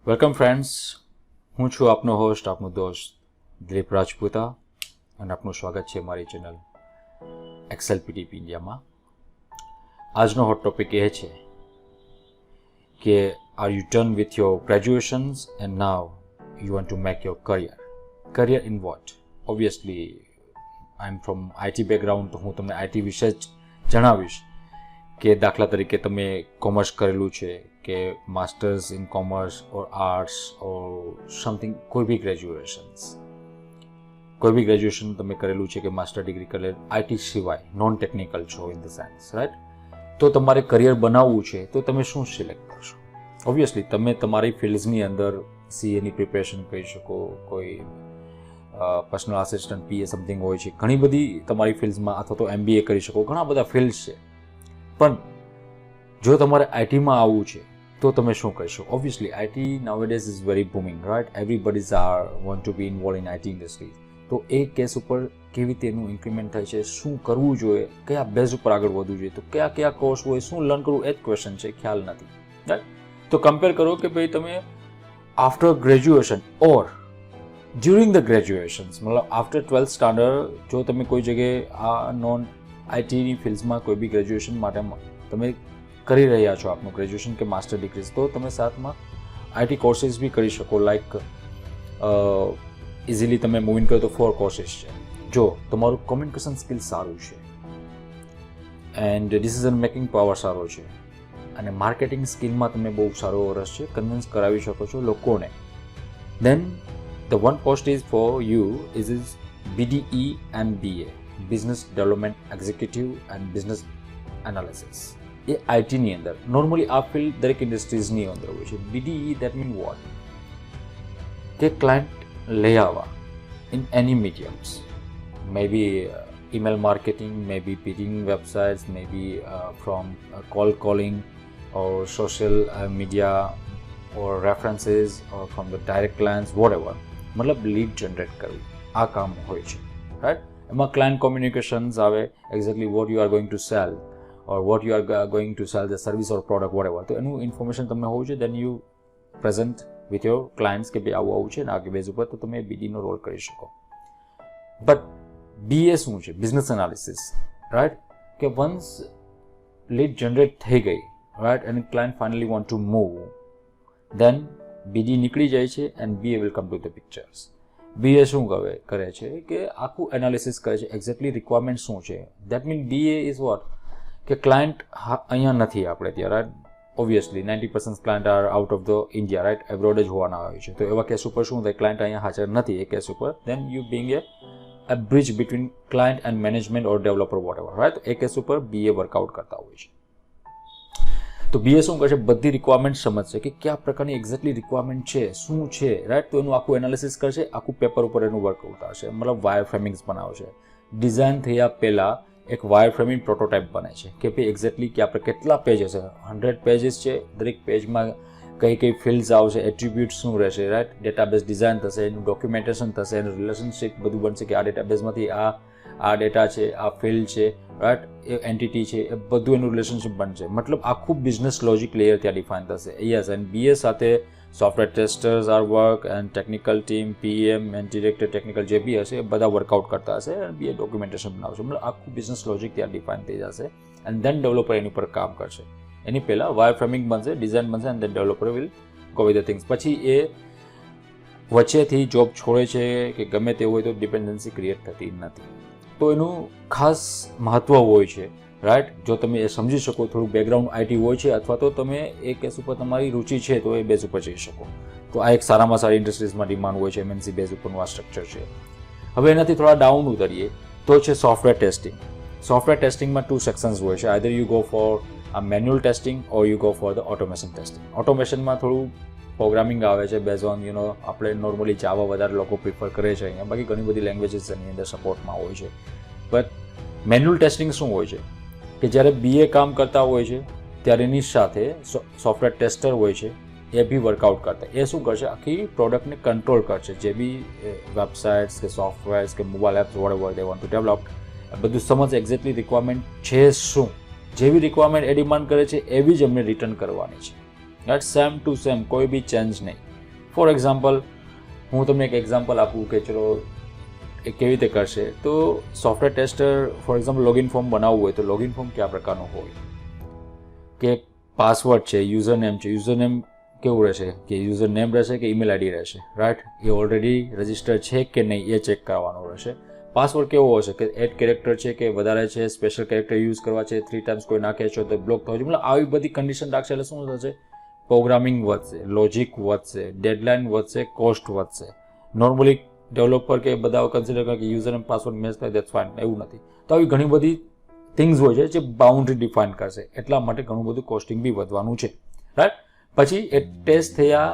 Welcome friends, હું છું આપનો હોસ્ટ, આપનો દોસ્ત દિલીપ રાજપૂતા, અને આપનું સ્વાગત છે મારી ચેનલ એક્સેલ્પીટીપી ઇન્ડિયામાં. આજનો હોટ ટોપિક એ છે કે are you done with your graduations and now you want to make your career in what? Obviously I am from IT background, તો હું તમને આઈટી વિશે જ જણાવીશ કે દાખલા તરીકે તમે કોમર્સ કરેલું છે કે masters in commerce or arts or something, કોઈ બી ગ્રેજ્યુએશન તમે કરેલું છે કે માસ્ટર ડિગ્રી કરેલ આઈટી સિવાય નોન ટેકનિકલ છો ઇન ધ સેન્સ, રાઈટ? તો તમારે કરિયર બનાવવું છે તો તમે શું સિલેક્ટ કરશો? ઓબ્વિયસલી તમે તમારી ફિલ્ડ્સની અંદર સીએની પ્રિપેરેશન કરી શકો, કોઈ પર્સનલ આસિસ્ટન્ટ પીએ સમથિંગ હોય છે, ઘણી બધી તમારી ફિલ્ડ્સમાં, અથવા તો એમબીએ કરી શકો, ઘણા બધા ફિલ્ડ્સ છે. પણ જો તમારે આઈટીમાં આવવું છે તો તમે શું કરશો? Obviously IT nowadays is very booming, right? Everybody's are want to be involve in IT industry. તો એ કેસ ઉપર કેવી રીતે એનું ઇન્ક્રીમેન્ટ થાય છે, શું કરવું જોઈએ, કયા બેઝ ઉપર આગળ વધવું જોઈએ, તો કયા કયા કોર્સ હોય, શું લર્ન કરવું, એ જ ક્વેશ્ચન છે, ખ્યાલ નથી, રાઈટ? તો કમ્પેર કરો કે ભાઈ તમે after graduation or during the graduations, મતલબ આફ્ટર 12th સ્ટાન્ડર્ડ, જો તમે કોઈ જગ્યાએ આ નોન આઈટીની ફિલ્ડમાં કોઈ બી ગ્રેજ્યુએશન માટે તમે કરી રહ્યા છો આપનું ગ્રેજ્યુએશન કે માસ્ટર ડિગ્રીઝ, તો તમે સાથમાં આઈટી કોર્સીસ બી કરી શકો. લાઈક ઇઝીલી તમે મૂવ ઇન કરો તો 4 કોર્સીસ છે. જો તમારું કોમ્યુનિકેશન સ્કિલ સારું છે એન્ડ ડિસિઝન મેકિંગ પાવર સારો છે અને માર્કેટિંગ સ્કિલમાં તમે બહુ સારો રસ છે, કન્વિન્સ કરાવી શકો છો લોકોને, then the one post is for you is BDE and BA, business development executive and business analysis. એ આઈટીની અંદર નોર્મલી આ ફિલ્ડ દરેક ઇન્ડસ્ટ્રીઝની અંદર હોય છે. BDE that mean what? કે ક્લાયન્ટ લઈ આવવા in any mediums, maybe email marketing, maybe bidding websites, maybe from calling or social media or references or from the direct clients, whatever. મતલબ lead generate કરવું, આ કામ હોય છે, right? એમાં client communications આવે, exactly what you are going to sell or what you are going to sell the service or product, vote ever. તો એનું ઇન્ફોર્મેશન તમને હોવું છે, then you present with your clients કે ભાઈ આવું છે ને આ બેઝ ઉપર, તો તમે બીડીનો રોલ કરી શકો. બટ BA શું છે? Business analysis, right? કે વન્સ લીડ જનરેટ થઈ ગઈ, રાઈટ, અને client finally want to move, then BD નીકળી જાય છે and BA will come to the pictures. BA શું કરે છે કે આખું એનાલિસિસ કરે છે, એક્ઝેક્ટલી રિક્વાયરમેન્ટ શું છે. That mean BA is what? કે ક્લાયન્ટ અહીંયા નથી આપણે ત્યાં, right? Obviously 90% client are out of the India, right? Abroad જ હોવાના હોય છે. તો એવા કેસ ઉપર શું થાય? ક્લાયન્ટ અહીંયા હાજર નથી એ કેસ ઉપર, then you being a bridge between client and management or developer, whatever, right? એ કેસ ઉપર BA વર્કઆઉટ કરતા હોય છે. તો BA શું કરશે? બધી રિક્વાયરમેન્ટ સમજશે કે કયા પ્રકારની એક્ઝેક્ટલી રિક્વાયરમેન્ટ છે, શું છે, રાઈટ? તો એનું આખું એનાલિસિસ કરશે, આખું પેપર ઉપર એનું વર્કઆઉટ આવશે, મતલબ વાયર ફ્રેમિંગ્સ બનાવશે. ડિઝાઇન થયા પહેલાં એક વાયર ફ્રેમિંગ પ્રોટોટાઇપ બને છે કે ભાઈ એક્ઝેક્ટલી કે આપણે કેટલા પેજ હશે, 100 પેજીસ છે, દરેક પેજમાં કઈ કઈ ફિલ્ડ્સ આવશે, એટ્રીબ્યુટ શું રહેશે, રાઈટ? ડેટાબેઝ ડિઝાઇન થશે, એનું ડોક્યુમેન્ટેશન થશે, એનું રિલેશનશિપ બધું બનશે કે આ ડેટાબેઝમાંથી આ ડેટા છે, આ ફિલ્ડ છે, રાઈટ? એ એન્ટિટી છે, એ બધું એનું રિલેશનશિપ બનશે. મતલબ આખું બિઝનેસ લોજિક લેયર ત્યાં ડિફાઇન થશે. યસ, એન્ડ BA સાથે software testers are work and technical team, PM and director technical જે બી હશે એ બધા વર્કઆઉટ કરતા હશે અને BA ડોક્યુમેન્ટેશન બનાવશે. મતલબ આખું બિઝનેસ લોજિક ત્યાં ડિફાઇન થઈ જશે એન્ડ દેન ડેવલપર એની પર કામ કરશે. એની પહેલાં વાયર ફ્રેમિંગ બનશે, ડિઝાઇન બનશે and then developer will go with the things. પછી એ વચ્ચેથી જોબ છોડે છે કે ગમે તે હોય તો ડિપેન્ડન્સી ક્રિએટ થતી નથી. તો એનું ખાસ મહત્વ હોય છે, રાઈટ? જો તમે એ સમજી શકો, થોડું બેકગ્રાઉન્ડ આઈટી હોય છે, અથવા તો તમે એ કેસ ઉપર તમારી રુચિ છે તો એ બેઝ ઉપર જઈ શકો. તો આ એક સારામાં સારી ઇન્ડસ્ટ્રીઝમાં ડિમાન્ડ હોય છે, MNC બેઝ ઉપરનું આ સ્ટ્રક્ચર છે. હવે એનાથી થોડા ડાઉન ઉતરીએ તો છે સોફ્ટવેર ટેસ્ટિંગ. સોફ્ટવેર ટેસ્ટિંગમાં 2 સેક્શન્સ હોય છે, આઈધર યુ ગો ફોર આ manual testing or you go for the automation testing. ઓટોમેશનમાં થોડું પ્રોગ્રામિંગ આવે છે બેઝ ઓન આપણે નોર્મલી જાવા વધારે લોકો પ્રિફર કરે છે અહીંયા, બાકી ઘણી બધી લેંગ્વેજીસ એની અંદર સપોર્ટમાં હોય છે. બટ મેન્યુઅલ ટેસ્ટિંગ શું હોય છે કે જ્યારે BA કામ કરતા હોય છે ત્યારે એની સાથે સોફ્ટવેર ટેસ્ટર હોય છે, એ બી વર્કઆઉટ કરતા. એ શું કરશે? આખી પ્રોડક્ટને કંટ્રોલ કરશે, જે બી વેબસાઇટ્સ કે સોફ્ટવેર્સ કે mobile apps whatever they want to develop, બધું સમજ એક્ઝેક્ટલી રિક્વાયરમેન્ટ છે શું, જેવી રિક્વાયરમેન્ટ એ ડિમાન્ડ કરે છે એવી જ અમને રિટર્ન કરવાની છે, રાઈટ? સેમ ટુ સેમ, કોઈ બી ચેન્જ નહીં. ફોર એક્ઝામ્પલ હું તમને એક એક્ઝામ્પલ આપું કે ચલો એ કેવી રીતે કરશે. તો software tester for example login form બનાવવું હોય તો લોગિન ફોર્મ કયા પ્રકારનું હોય, કે પાસવર્ડ છે, યુઝર નેમ છે, યુઝર નેમ કેવું રહેશે, કે યુઝર નેમ રહેશે કે ઈમેલ આઈડી રહેશે, રાઈટ, એ ઓલરેડી રજિસ્ટર છે કે નહીં એ ચેક કરવાનું રહેશે. પાસવર્ડ કેવો હશે, કે એડ કેરેક્ટર છે કે વધારે છે, સ્પેશિયલ કેરેક્ટર યુઝ કરવા છે, 3 ટાઈમ્સ કોઈ નાખે છે તો બ્લોક થવું જોઈએ. મતલબ આવી બધી કન્ડિશન રાખશે એટલે શું થશે, પ્રોગ્રામિંગ વધશે, લોજિક વધશે, ડેડલાઇન વધશે, કોસ્ટ વધશે. નોર્મલી ડેવલપર કે બધા કન્સિડર કરે કે યુઝર એન્ડ પાસવર્ડ મેચ થાય દેટ્સ ફાઇન, એવું નથી. તો આવી ઘણી બધી થિંગ્સ હોય છે જે બાઉન્ડ્રી ડિફાઇન કરશે, એટલા માટે ઘણું બધું કોસ્ટિંગ બી વધવાનું છે, રાઈટ. પછી એ ટેસ્ટ થયા,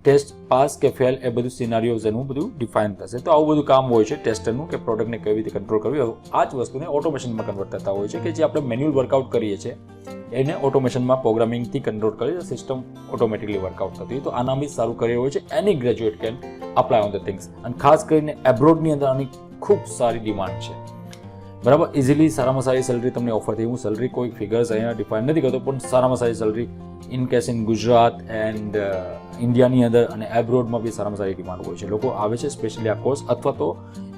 ટેસ્ટ પાસ કે ફેલ એ બધું સિનારીઓઝ એનું બધું ડિફાઇન થશે. તો આવું બધું કામ હોય છે ટેસ્ટરનું, કે પ્રોડક્ટને કેવી રીતે કંટ્રોલ કરવી. આ જ વસ્તુને ઓટોમેશનમાં કન્વર્ટ થતા હોય છે, કે જે આપણે મેન્યુઅલ વર્કઆઉટ કરીએ છીએ એને ઓટોમેશનમાં પ્રોગ્રામિંગથી કંટ્રોલ કરી સિસ્ટમ ઓટોમેટિકલી વર્કઆઉટ થતી હોય. તો આના બી સારું કરિયર હોય છે. Any graduate can apply on the things. અને ખાસ કરીને એબ્રોડની અંદર આની ખૂબ સારી ડિમાન્ડ છે, બરાબર. ઇઝીલી સારામાં સારી સેલરી તમને ઓફર થઈ. હું સેલરી કોઈ ફિગર્સ અહીંયા ડિફાઇન નથી કરતો, પણ સારામાં સારી salary in case in Gujarat and ઇન્ડિયાની અંદર અને એબ્રોડમાં બી સારામાં સારી ડિમાન્ડ હોય છે. લોકો આવે છે સ્પેશિયલી આ કોર્સ, અથવા તો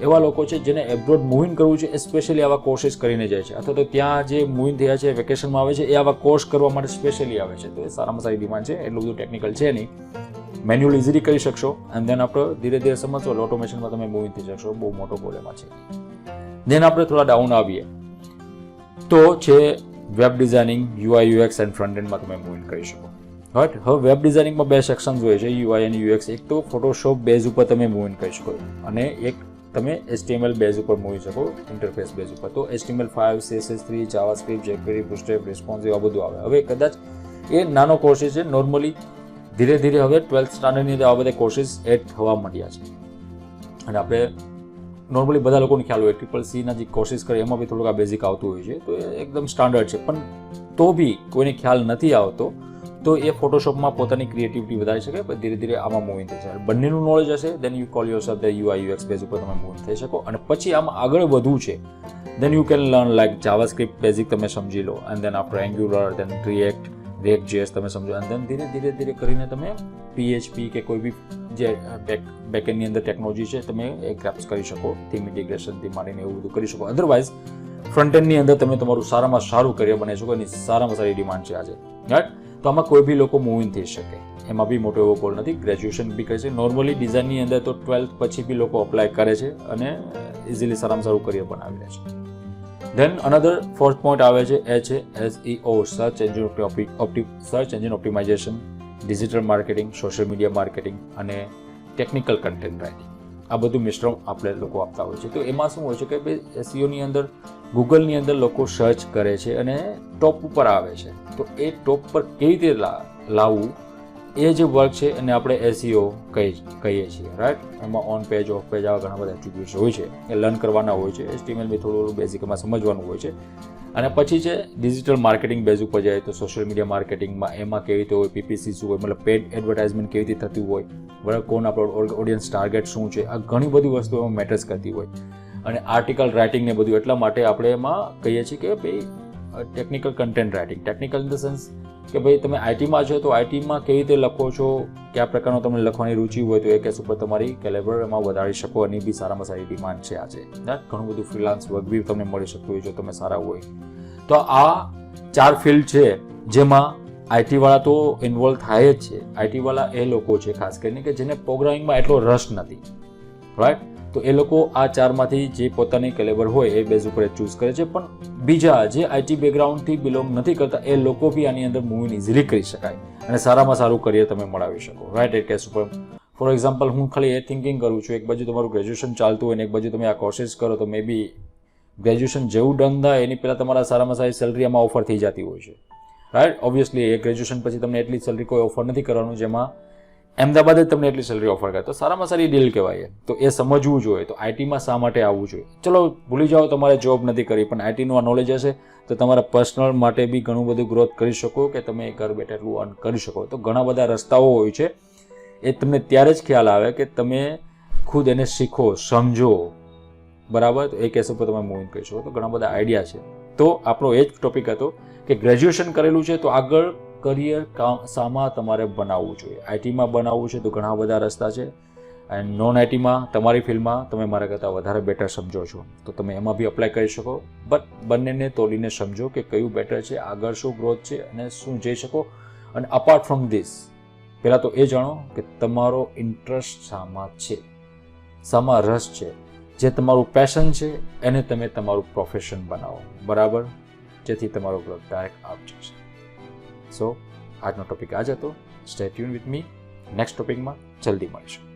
એવા લોકો છે જેને એબ્રોડ મૂવિંગ કરવું છે એ સ્પેશિયલી આવા કોર્સિસ કરીને જાય છે, અથવા તો ત્યાં જે મૂવિંગ થયા છે વેકેશનમાં આવે છે એ આવા કોર્સ કરવા માટે સ્પેશિયલી આવે છે. તો એ સારામાં સારી ડિમાન્ડ છે. એટલું બધું ટેકનિકલ છે નહીં, મેન્યુઅલ ઇઝીલી કરી શકશો. એન્ડ દેન આપણે ધીરે ધીરે સમજશો ઓટોમેશનમાં તમે મૂવિંગ થઈ શકશો. બહુ મોટો પ્રોબ્લેમ છે. દેન આપણે થોડા ડાઉન આવીએ તો છે web designing, UI UX and front એન્ડમાં તમે મૂવિંગ કરી શકો, રાઈટ. હવે વેબ ડિઝાઇનિંગમાં 2 સેક્શન્સ હોય છે, યુઆઈ અને યુએક્સ. એક તો ફોટોશોપ બેઝ ઉપર તમે મૂવિંગ કરી શકો, અને એક તમે HTML બેઝ ઉપર મૂવી શકો, ઇન્ટરફેસ બેઝ ઉપર. તો HTML5, CSS3, JavaScript, jQuery, bootstrap, responsive આ બધું આવે. હવે કદાચ એ નાનો કોર્સિસ છે. નોર્મલી ધીરે ધીરે હવે 12th સ્ટાન્ડર્ડની અંદર આ બધા કોર્સિસ એડ થવા માંડ્યા છે, અને આપણે નોર્મલી બધા લોકોને ખ્યાલ હોય CCCના જે કોર્સિસ કરે એમાં બી થોડુંક આ બેઝિક આવતું હોય છે. તો એ એકદમ સ્ટાન્ડર્ડ છે. પણ તો બી કોઈને ખ્યાલ નથી આવતો તો એ ફોટોશોપમાં પોતાની ક્રિએટિવિટી વધારી શકે, પણ ધીરે ધીરે આમાં મૂવિંગ થઈ શકે. બંનેનું નોલેજ હશે then you call yourself the UI UX base ઉપર તમે મૂવિંગ થઈ શકો. અને પછી આમાં આગળ વધવું છે then you can learn like JavaScript basic તમે સમજી લો, and then after Angular, then React.js તમે સમજો, અને દેન ધીરે ધીરે કરીને તમે PHP કે કોઈ બી જે બેકએન્ડની અંદર ટેકનોલોજી છે તમે એ ગ્રેપ્સ કરી શકો, થીમ ઇન્ટિગ્રેશનથી માંડીને એવું બધું કરી શકો. અધરવાઇઝ ફ્રન્ટ એન્ડની અંદર તમે તમારું સારામાં સારું કરિયર બનાવી શકો. એની સારામાં સારી ડિમાન્ડ છે આજે, રાઈટ. તો આમાં કોઈ બી લોકો મૂવિંગ થઈ શકે, એમાં બી મોટો એવો ગોલ નથી. ગ્રેજ્યુએશન બી કરે છે. નોર્મલી ડિઝાઇનની અંદર તો 12th પછી બી લોકો અપ્લાય કરે છે અને ઇઝીલી સારામાં સારું કરિયર બનાવી લે છે. દેન અનધર 4th પોઈન્ટ આવે છે, એ છે SEO, search engine optimization, digital marketing, social media marketing અને ટેકનિકલ કન્ટેન્ટ રાઇટિંગ. આ બધું મિશ્રણ આપણે લોકો આપતા હોય છે. તો એમાં શું હોય છે કે ભાઈ SEOની અંદર ગૂગલની અંદર લોકો સર્ચ કરે છે અને ટોપ ઉપર આવે છે. તો એ ટોપ પર કેવી રીતે લાવવું એ જે વર્ક છે એને આપણે SEO કહીએ છીએ, રાઈટ. એમાં ઓન પેજ, ઓફ પેજ આવા ઘણા બધા એટ્રીબ્યુટ્સ હોય છે, એ લર્ન કરવાના હોય છે. HTML બી થોડું બેઝિકમાં સમજવાનું હોય છે. અને પછી છે ડિજિટલ માર્કેટિંગ બેઝ ઉપર જાય તો સોશિયલ મીડિયા માર્કેટિંગમાં એમાં કેવી રીતે હોય, PPC શું હોય, મતલબ પેડ એડવર્ટાઇઝમેન્ટ કેવી રીતે થતું હોય, બરાબર, કોણ આપણો ઓડિયન્સ ટાર્ગેટ શું છે, આ ઘણી બધી વસ્તુઓ એમાં મેટર્સ કરતી હોય. અને આર્ટિકલ રાઇટિંગ ને બધું, એટલા માટે આપણે એમાં કહીએ છીએ કે ભાઈ technical content writing. Technical in the sense કે ભાઈ તમે આઈટીમાં છો તો આઈટીમાં કેવી રીતે લખો છો, કયા પ્રકારનો તમને લખવાની રુચિ હોય તો એ કેસ ઉપર તમારી કેલેબર એમાં વધારી શકો. એની બી સારામાં સારી ડિમાન્ડ છે આજે. ઘણું બધું ફ્રીલાન્સ વર્ક બી તમને મળી શકતું હોય જો તમે સારા હોય. તો આ 4 ફિલ્ડ છે જેમાં આઈટી વાળા તો ઇન્વોલ્વ થાય જ છે. આઈટી વાળા એ લોકો છે ખાસ કરીને કે જેને પ્રોગ્રામિંગમાં એટલો રસ નથી, રાઈટ. તો એ લોકો આ 4માંથી જે પોતાની કેલેબર હોય એ બેઝ ઉપર ચૂઝ કરે છે. પણ બીજા જે આઈટી બેકગ્રાઉન્ડથી બિલોંગ નથી કરતા એ લોકો બી આની અંદર મૂવિંગ ઇઝીલી કરી શકાય અને સારામાં સારું કરિયર તમે મળાવી શકો, રાઈટ. એ કેસ ઉપર ફોર એક્ઝામ્પલ હું ખાલી એ થિંકિંગ કરું છું, એક બાજુ તમારું ગ્રેજ્યુએશન ચાલતું હોય ને એક બાજુ તમે આ કોર્સિસ કરો તો મે બી ગ્રેજ્યુએશન જેવું ડન થાય એની પહેલાં તમારા સારામાં સારી સેલરી આમાં ઓફર થઈ જતી હોય છે, રાઈટ. ઓબ્વિયસલી એ ગ્રેજ્યુએશન પછી તમને એટલી સેલરી કોઈ ઓફર નથી કરવાનું જેમાં અમદાવાદ જ તમને એટલી સેલરી ઓફર કરે, તો સારામાં સારી ડીલ કહેવાય. તો એ સમજવું જોઈએ. તો આઈટીમાં શા માટે આવવું જોઈએ? ચલો ભૂલી જાઓ તમારે જોબ નથી કરી, પણ આઈટીનું આ નોલેજ હશે તો તમારા પર્સનલ માટે બી ઘણું બધું ગ્રોથ કરી શકો કે તમે ઘર બેઠા એટલું અર્ન કરી શકો. તો ઘણા બધા રસ્તાઓ હોય છે, એ તમને ત્યારે જ ખ્યાલ આવે કે તમે ખુદ એને શીખો, સમજો, બરાબર. તો એ કેસ ઉપર તમે મૂવિંગ કરી શકો. તો ઘણા બધા આઈડિયા છે. તો આપણો એ જ ટોપિક હતો કે ગ્રેજ્યુએશન કરેલું છે તો આગળ કરિયર શામાં તમારે બનાવવું જોઈએ. આઈટીમાં બનાવવું છે તો ઘણા બધા રસ્તા છે, એન્ડ નોન આઈટીમાં તમારી ફિલ્ડમાં તમે મારા કરતાં વધારે બેટર સમજો છો તો તમે એમાં બી અપ્લાય કરી શકો. બટ બંનેને તોડીને સમજો કે કયું બેટર છે, આગળ શું ગ્રોથ છે અને શું જઈ શકો. અને અપાર્ટ ફ્રોમ ધીસ પહેલાં તો એ જાણો કે તમારો ઇન્ટરેસ્ટ શામાં છે, શામાં રસ છે, જે તમારું પેશન છે એને તમે તમારું પ્રોફેશન બનાવો, બરાબર, જેથી તમારો ગ્રોથ ડાયરેક્ટ આપ જશે. સો આજનો ટોપિક આ જ હતો. Stay tune with me. Next ટોપિકમાં જલ્દી મળીશું.